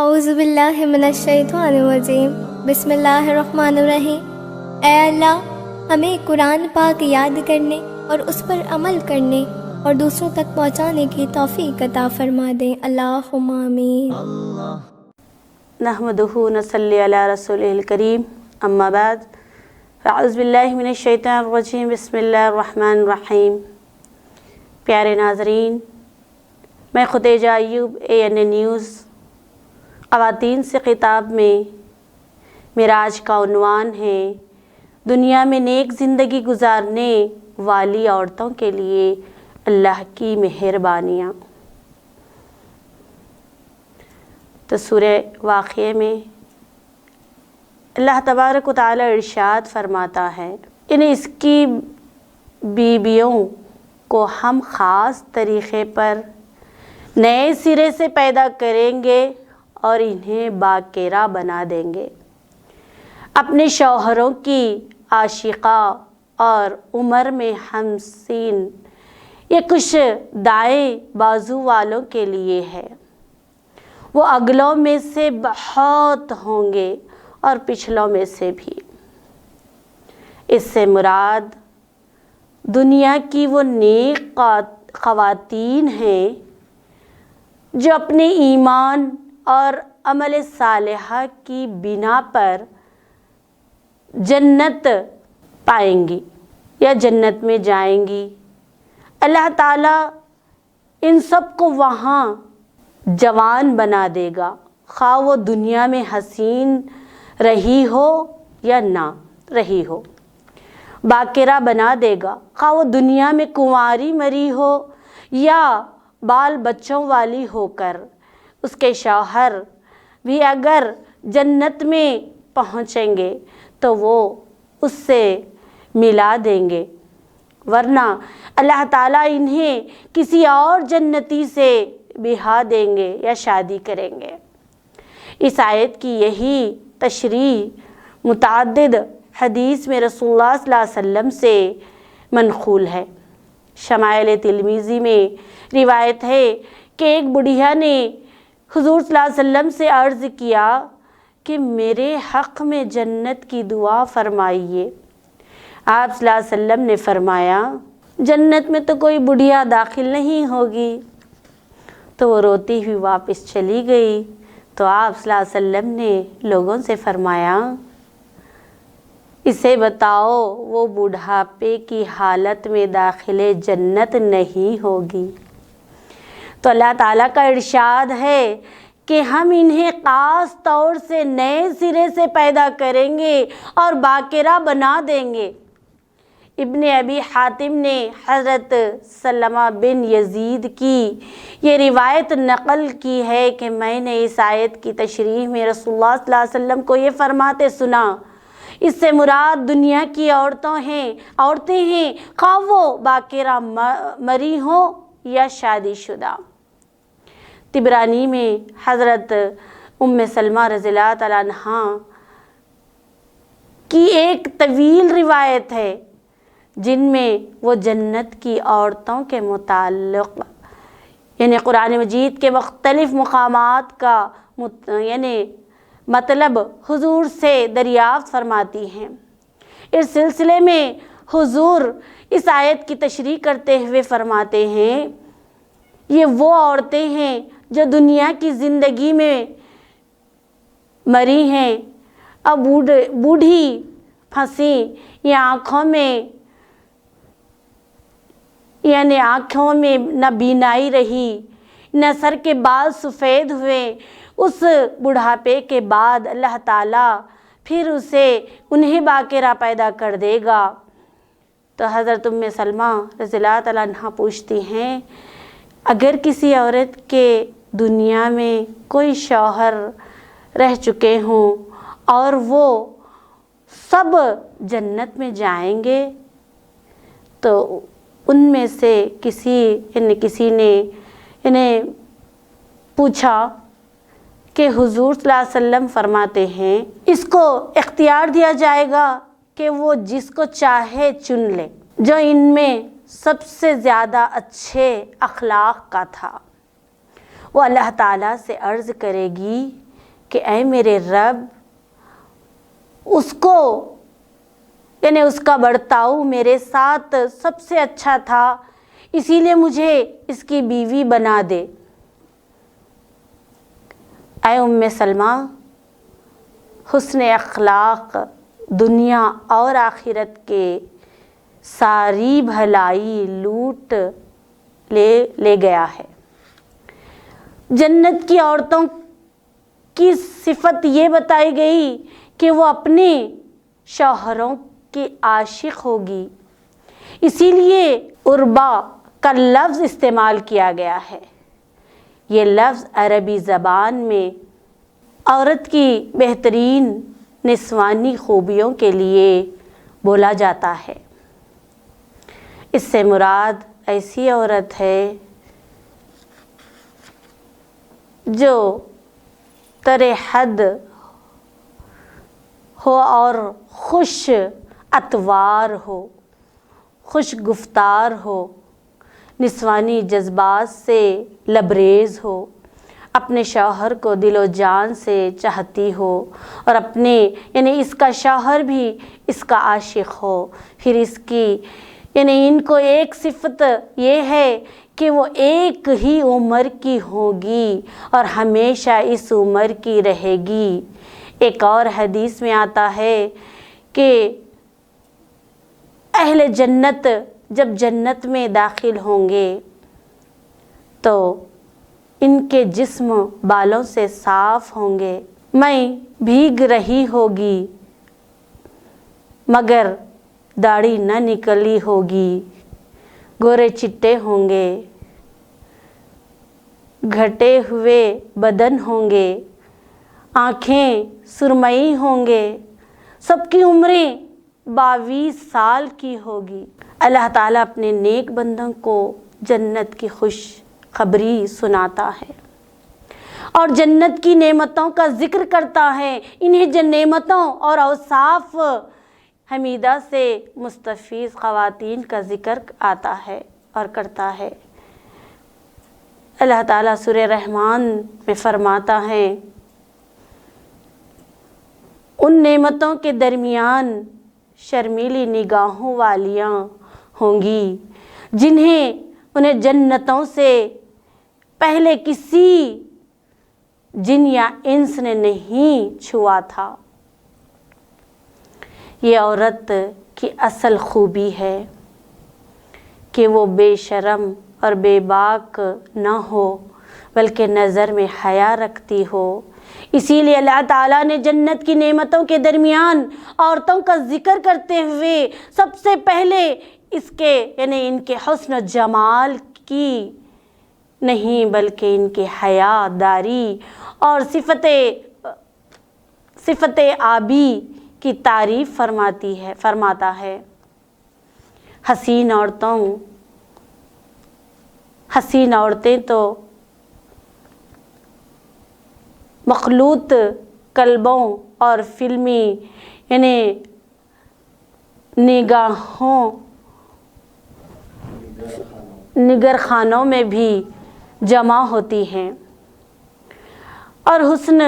اعوذ باللہ من الشیطان الرجیم، بسم اللہ الرحمن الرحیم۔ اے اللہ، ہمیں قرآن پاک یاد کرنے اور اس پر عمل کرنے اور دوسروں تک پہنچانے کی توفیق عطا فرما دیں، اللہم آمین۔ نحمدہ نصلی علی رسولہ الکریم، اما بعد، اعوذ باللہ من الشیطان الرجیم، بسم اللہ الرحمن الرحیم۔ پیارے ناظرین، میں خدیجہ ایوب، ANA نیوز خواتین سے خطاب میں میرا آج کا عنوان ہے دنیا میں نیک زندگی گزارنے والی عورتوں کے لیے اللہ کی مہربانیاں۔ تو سورہ واقعہ میں اللہ تبارک و تعالی ارشاد فرماتا ہے، اس کی بیویوں کو ہم خاص طریقے پر نئے سرے سے پیدا کریں گے اور انہیں باکرہ بنا دیں گے۔ اپنے شوہروں کی عاشقہ اور عمر میں ہمسین یہ کچھ دائیں بازو والوں کے لیے ہے، وہ اگلوں میں سے بہت ہوں گے اور پچھلوں میں سے بھی۔ اس سے مراد دنیا کی وہ نیک خواتین ہیں جو اپنے ایمان اور عمل صالحہ کی بنا پر جنت پائیں گی یا جنت میں جائیں گی۔ اللہ تعالیٰ ان سب کو وہاں جوان بنا دے گا، خواہ وہ دنیا میں حسین رہی ہو یا نہ رہی ہو، باکرہ بنا دے گا، خواہ وہ دنیا میں کنواری مری ہو یا بال بچوں والی ہو کر۔ اس کے شوہر بھی اگر جنت میں پہنچیں گے تو وہ اس سے ملا دیں گے، ورنہ اللہ تعالیٰ انہیں کسی اور جنتی سے بہا دیں گے یا شادی کریں گے۔ اس آیت کی یہی تشریح متعدد حدیث میں رسول اللہ صلی اللہ علیہ وسلم سے منقول ہے۔ شمائل ترمذی میں روایت ہے کہ ایک بڑھیا نے حضور صلی اللہ علیہ وسلم سے عرض کیا کہ میرے حق میں جنت کی دعا فرمائیے۔ آپ صلی اللہ علیہ وسلم نے فرمایا، جنت میں تو کوئی بڑھیا داخل نہیں ہوگی۔ تو وہ روتی ہوئی واپس چلی گئی۔ تو آپ صلی اللہ علیہ وسلم نے لوگوں سے فرمایا، اسے بتاؤ وہ بڑھاپے کی حالت میں داخل جنت نہیں ہوگی۔ تو اللہ تعالیٰ کا ارشاد ہے کہ ہم انہیں خاص طور سے نئے سرے سے پیدا کریں گے اور باکرہ بنا دیں گے۔ ابن ابی حاتم نے حضرت سلمہ بن یزید کی یہ روایت نقل کی ہے کہ میں نے اس آیت کی تشریح میں رسول اللہ صلی اللہ علیہ وسلم کو یہ فرماتے سنا، اس سے مراد دنیا کی عورتیں ہیں، خواہ وہ باکرہ مری ہوں یا شادی شدہ۔ طبرانی میں حضرت سلمہ رضی اللہ تعالیٰ عنہا کی ایک طویل روایت ہے جن میں وہ جنت کی عورتوں کے متعلق قرآن مجید کے مختلف مقامات کا مطلب حضور سے دریافت فرماتی ہیں۔ اس سلسلے میں حضور اس آیت کی تشریح کرتے ہوئے فرماتے ہیں، یہ وہ عورتیں ہیں جو دنیا کی زندگی میں مری ہیں اور بوڑھی پھنسی یا آنکھوں میں نہ بینائی رہی، نہ سر کے بال سفید ہوئے۔ اس بڑھاپے کے بعد اللہ تعالیٰ پھر انہیں باکرہ پیدا کر دے گا۔ تو حضرت سلمہ رضی اللہ تعالیٰ عنہا پوچھتی ہیں، اگر کسی عورت کے دنیا میں کوئی شوہر رہ چکے ہوں اور وہ سب جنت میں جائیں گے تو ان میں سے کسی نے پوچھا کہ حضور صلی اللہ علیہ وسلم فرماتے ہیں اس کو اختیار دیا جائے گا کہ وہ جس کو چاہے چن لے، جو ان میں سب سے زیادہ اچھے اخلاق کا تھا۔ وہ اللہ تعالیٰ سے عرض کرے گی کہ اے میرے رب، اس کو یعنی اس کا برتاؤ میرے ساتھ سب سے اچھا تھا، اسی لیے مجھے اس کی بیوی بنا دے۔ اے ام سلمہ، حسن اخلاق دنیا اور آخرت کے ساری بھلائی لوٹ لے گیا ہے۔ جنت کی عورتوں کی صفت یہ بتائی گئی کہ وہ اپنے شوہروں کی عاشق ہوگی، اسی لیے عربا کا لفظ استعمال کیا گیا ہے۔ یہ لفظ عربی زبان میں عورت کی بہترین نسوانی خوبیوں کے لیے بولا جاتا ہے۔ اس سے مراد ایسی عورت ہے جو تر حد ہو اور خوش اتوار ہو، خوش گفتار ہو، نسوانی جذبات سے لبریز ہو، اپنے شوہر کو دل و جان سے چاہتی ہو اور اپنے یعنی اس کا شوہر بھی اس کا عاشق ہو۔ پھر اس کی یعنی ان کو ایک صفت یہ ہے کہ وہ ایک ہی عمر کی ہوگی اور ہمیشہ اس عمر کی رہے گی۔ ایک اور حدیث میں آتا ہے کہ اہل جنت جب جنت میں داخل ہوں گے تو ان کے جسم بالوں سے صاف ہوں گے، میں بھیگ رہی ہوگی مگر داڑھی نہ نکلی ہوگی، گورے چٹے ہوں گے، گھٹے ہوئے بدن ہوں گے، آنکھیں سرمئی ہوں گے، سب کی عمریں 22 سال کی ہوگی۔ اللہ تعالیٰ اپنے نیک بندوں کو جنت کی خوش خبری سناتا ہے اور جنت کی نعمتوں کا ذکر کرتا ہے۔ انہیں نعمتوں اور اوصاف حمیدہ سے مستفیض خواتین کا ذکر آتا ہے اور کرتا ہے۔ اللہ تعالیٰ سورہ رحمان میں فرماتا ہے، ان نعمتوں کے درمیان شرمیلی نگاہوں والیاں ہوں گی انہیں جنتوں سے پہلے کسی جن یا انس نے نہیں چھوا تھا۔ یہ عورت کی اصل خوبی ہے کہ وہ بے شرم اور بے باک نہ ہو بلکہ نظر میں حیا رکھتی ہو۔ اسی لیے اللہ تعالیٰ نے جنت کی نعمتوں کے درمیان عورتوں کا ذکر کرتے ہوئے سب سے پہلے اس کے یعنی ان کے حسن و جمال کی نہیں بلکہ ان کے حیا داری اور صفت آبی کی تعریف فرماتا ہے۔ حسین عورتیں تو مخلوط کلبوں اور فلمی یعنی نگر خانوں میں بھی جمع ہوتی ہیں اور حسن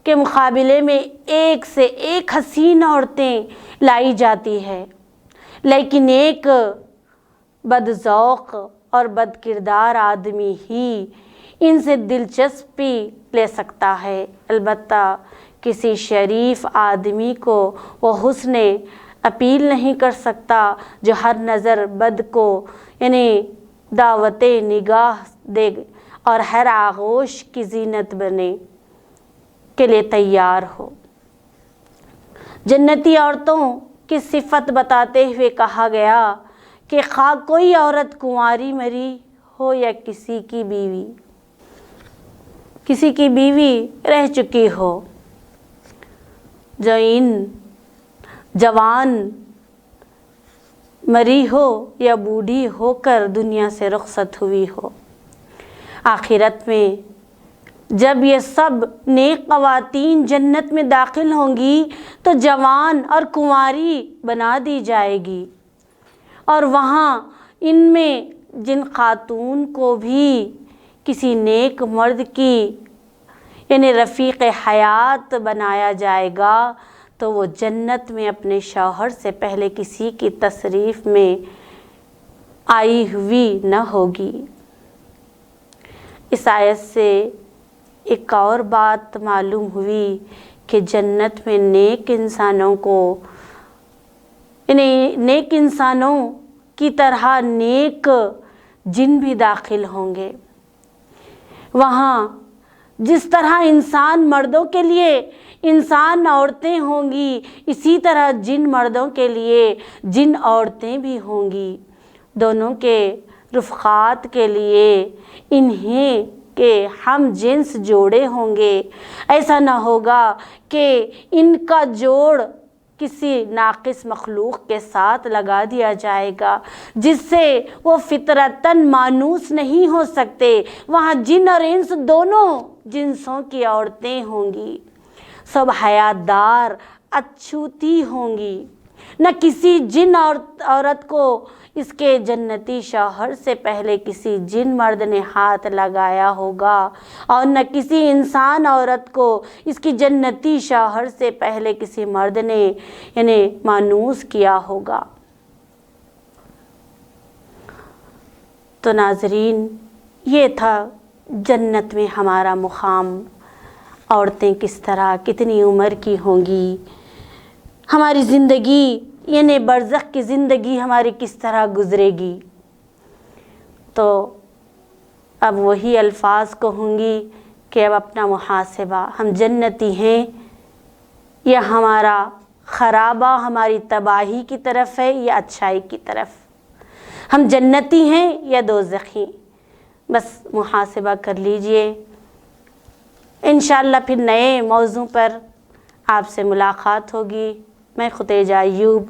کے مقابلے میں ایک سے ایک حسین عورتیں لائی جاتی ہے، لیکن ایک بد ذوق اور بد کردار آدمی ہی ان سے دلچسپی لے سکتا ہے۔ البتہ کسی شریف آدمی کو وہ حسن اپیل نہیں کر سکتا جو ہر نظر بد کو یعنی دعوت نگاہ دے اور ہر آغوش کی زینت بنے کے لیے تیار ہو۔ جنتی عورتوں کی صفت بتاتے ہوئے کہا گیا کہ خواہ کوئی عورت کنواری مری ہو یا کسی کی بیوی رہ چکی ہو، جو ان جوان مری ہو یا بوڑھی ہو کر دنیا سے رخصت ہوئی ہو، آخرت میں جب یہ سب نیک خواتین جنت میں داخل ہوں گی تو جوان اور کنواری بنا دی جائے گی، اور وہاں ان میں جن خاتون کو بھی کسی نیک مرد کی یعنی رفیق حیات بنایا جائے گا تو وہ جنت میں اپنے شوہر سے پہلے کسی کی تصریف میں آئی ہوئی نہ ہوگی۔ اس آیت سے ایک اور بات معلوم ہوئی کہ جنت میں نیک انسانوں کو، یعنی نیک انسانوں کی طرح نیک جن بھی داخل ہوں گے۔ وہاں جس طرح انسان مردوں کے لیے انسان عورتیں ہوں گی، اسی طرح جن مردوں کے لیے جن عورتیں بھی ہوں گی۔ دونوں کے رفقات کے لیے انہیں کہ ہم جنس جوڑے ہوں گے۔ ایسا نہ ہوگا کہ ان کا جوڑ کسی ناقص مخلوق کے ساتھ لگا دیا جائے گا جس سے وہ فطرتاً مانوس نہیں ہو سکتے۔ وہاں جن اور انس دونوں جنسوں کی عورتیں ہوں گی، سب حیات دار اچھوتی ہوں گی۔ نہ کسی جن عورت کو اس کے جنتی شوہر سے پہلے کسی جن مرد نے ہاتھ لگایا ہوگا، اور نہ کسی انسان عورت کو اس کی جنتی شوہر سے پہلے کسی مرد نے یعنی مانوس کیا ہوگا۔ تو ناظرین، یہ تھا جنت میں ہمارا مقام، عورتیں کس طرح کتنی عمر کی ہوں گی، ہماری زندگی یعنی برزخ کی زندگی ہماری کس طرح گزرے گی۔ تو اب وہی الفاظ کہوں گی کہ اب اپنا محاسبہ، ہم جنتی ہیں یا ہمارا خرابہ ہماری تباہی کی طرف ہے یا اچھائی کی طرف، ہم جنتی ہیں یا دوزخی، بس محاسبہ کر لیجئے۔ انشاءاللہ پھر نئے موضوع پر آپ سے ملاقات ہوگی۔ میں خدیجہ ایوب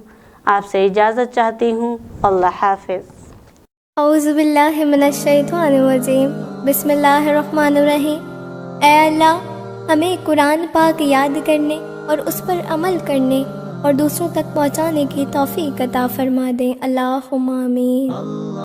آپ سے اجازت چاہتی ہوں۔ اللہ حافظ۔ اعوذ باللہ من الشیطان الرجیم، بسم اللہ الرحمن الرحیم۔ اے اللہ، ہمیں قرآن پاک یاد کرنے اور اس پر عمل کرنے اور دوسروں تک پہنچانے کی توفیق عطا فرما دیں۔ اللہم آمین۔